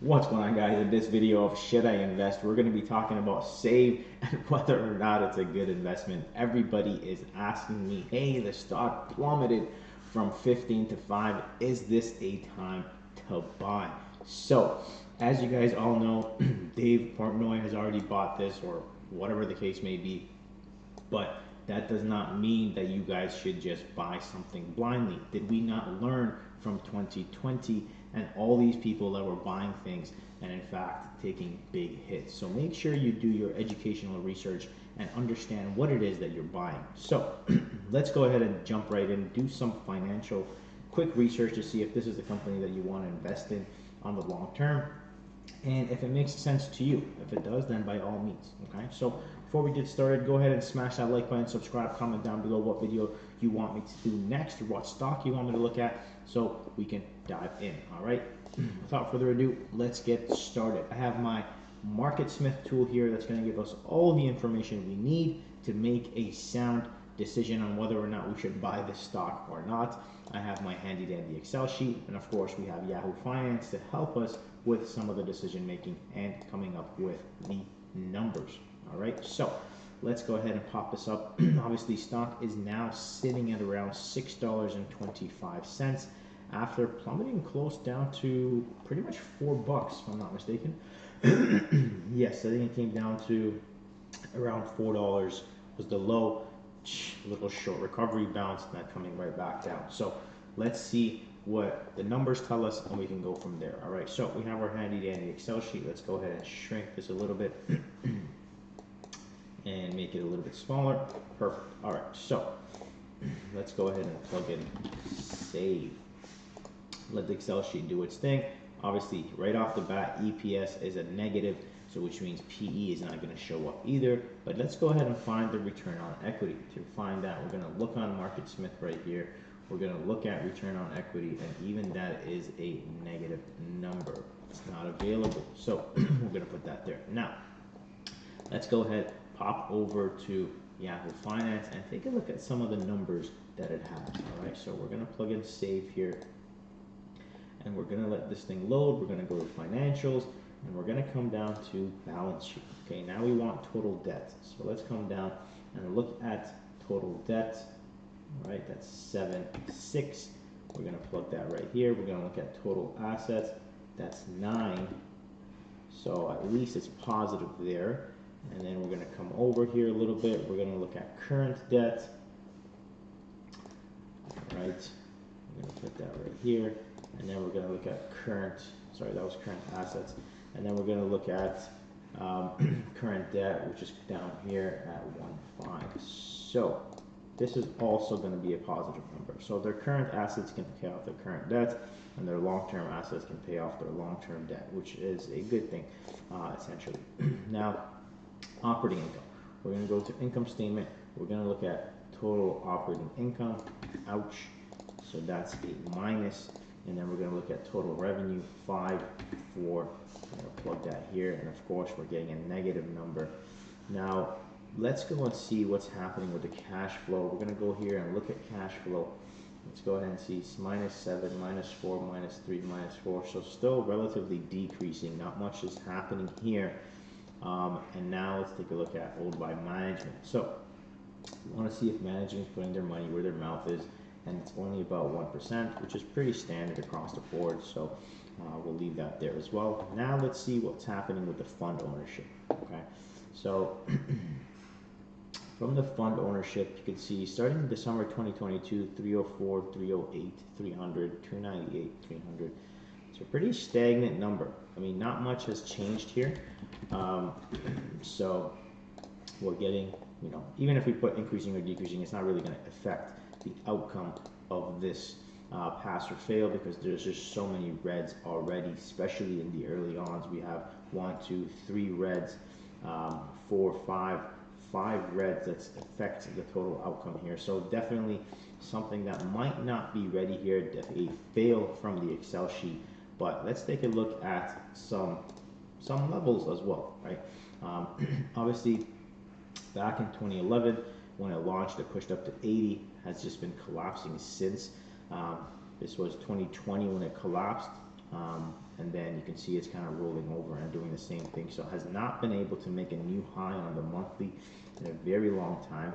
What's going on, guys? In this video of Should I Invest, we're going to be talking about SAVE and whether or not it's a good investment. Everybody is asking me, hey, the stock plummeted from 15 to 5. Is this a time to buy? So, as you guys all know, Dave Portnoy has already bought this, or whatever the case may be, but that does not mean that you guys should just buy something blindly. Did we not learn from 2020 and all these people that were buying things and in fact taking big hits? So make sure you do your educational research and understand what it is that you're buying. So let's go ahead and jump right in, do some financial quick research to see if this is the company that you want to invest in on the long term, and if it makes sense to you. If it does, then by all means. Okay, so before we get started, go ahead and smash that like button, subscribe, comment down below what video you want me to do next, or what stock you want me to look at, so we can dive in. All right, without further ado, let's get started. I have my MarketSmith tool here that's going to give us all the information we need to make a sound decision on whether or not we should buy this stock or not. I have my handy dandy Excel sheet, and of course we have Yahoo Finance to help us with some of the decision making and coming up with the numbers. All right, so let's go ahead and pop this up. Obviously, stock is now sitting at around $6.25 after plummeting close down to pretty much $4, if I'm not mistaken. Yes, I think it came down to around $4 was the low. Little short recovery bounce, and that coming right back down. So let's see what the numbers tell us, and we can go from there. All right, so we have our handy dandy Excel sheet. Let's go ahead and shrink this a little bit and make it a little bit smaller. Perfect. All right, so let's go ahead and plug in save. Let the Excel sheet do its thing. Obviously, right off the bat, EPS is a negative, so which means PE is not going to show up either. But let's go ahead and find the return on equity. To find that, we're going to look on MarketSmith right here. We're going to look at return on equity, and even that is a negative number. It's not available, so we're going to put that there. Now, let's go ahead, pop over to Yahoo Finance, and take a look at some of the numbers that it has. All right, so we're going to plug in save here, and we're going to let this thing load. We're going to go to financials, and we're going to come down to balance sheet. Okay, now we want total debt. So let's come down and look at total debt. All right, that's 7.6. We're going to plug that right here. We're going to look at total assets. That's 9. So at least it's positive there. And then we're going to come over here a little bit. We're going to look at current debt. All right, we're going to put that right here. And then we're going to look at current assets. And then we're going to look at current debt, which is down here at 1.5. So this is also going to be a positive number. So their current assets can pay off their current debt, and their long-term assets can pay off their long-term debt, which is a good thing, essentially. Now, operating income. We're going to go to income statement. We're going to look at total operating income. Ouch. So that's a minus. And then we're going to look at total revenue, 5.4. I'm going to plug that here, and of course we're getting a negative number. Now let's go and see what's happening with the cash flow. We're going to go here and look at cash flow. Let's go ahead and see it's -7, -4, -3, -4. So still relatively decreasing. Not much is happening here. And now let's take a look at owned by management. So we want to see if management is putting their money where their mouth is, and it's only about 1%, which is pretty standard across the board. So we'll leave that there as well. Now let's see what's happening with the fund ownership. Okay, so from the fund ownership, you can see starting in December 2022, 304, 308, 300, 298, 300. It's a pretty stagnant number. I mean, not much has changed here. So we're getting, even if we put increasing or decreasing, it's not really going to affect the outcome of this pass or fail, because there's just so many reds already, especially in the early ons. We have 1, 2, 3 reds, 4, 5 reds that affect the total outcome here. So definitely something that might not be ready here, a fail from the Excel sheet. But let's take a look at some levels as well, right? Obviously, back in 2011, when it launched, it pushed up to 80, has just been collapsing since. This was 2020 when it collapsed. and then you can see it's kind of rolling over and doing the same thing. So it has not been able to make a new high on the monthly in a very long time,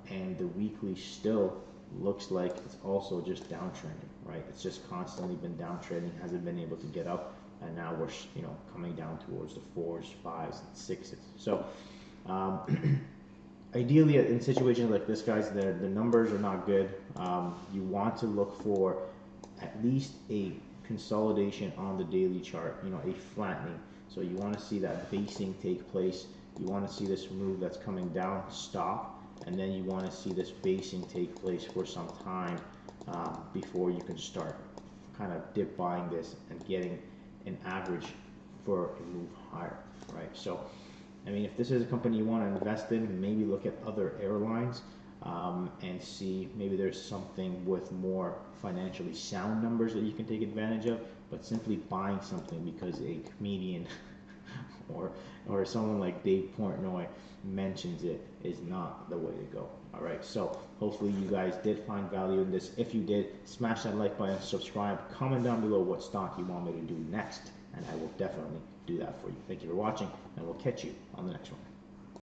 and the weekly still looks like it's also just downtrending, right? It's just constantly been downtrending, hasn't been able to get up, and now we're coming down towards the 4s, 5s, and 6s. So ideally, in situations like this, guys, the numbers are not good. You want to look for at least a consolidation on the daily chart, a flattening. So you want to see that basing take place. You want to see this move that's coming down stop, and then you want to see this basing take place for some time before you can start kind of dip buying this and getting an average for a move higher, right? So I mean, if this is a company you want to invest in, maybe look at other airlines and see maybe there's something with more financially sound numbers that you can take advantage of. But simply buying something because a comedian or someone like Dave Portnoy mentions it is not the way to go. All right, so hopefully you guys did find value in this. If you did, smash that like button, subscribe, comment down below what stock you want me to do next, and I will definitely do that for you. Thank you for watching, and we'll catch you on the next one.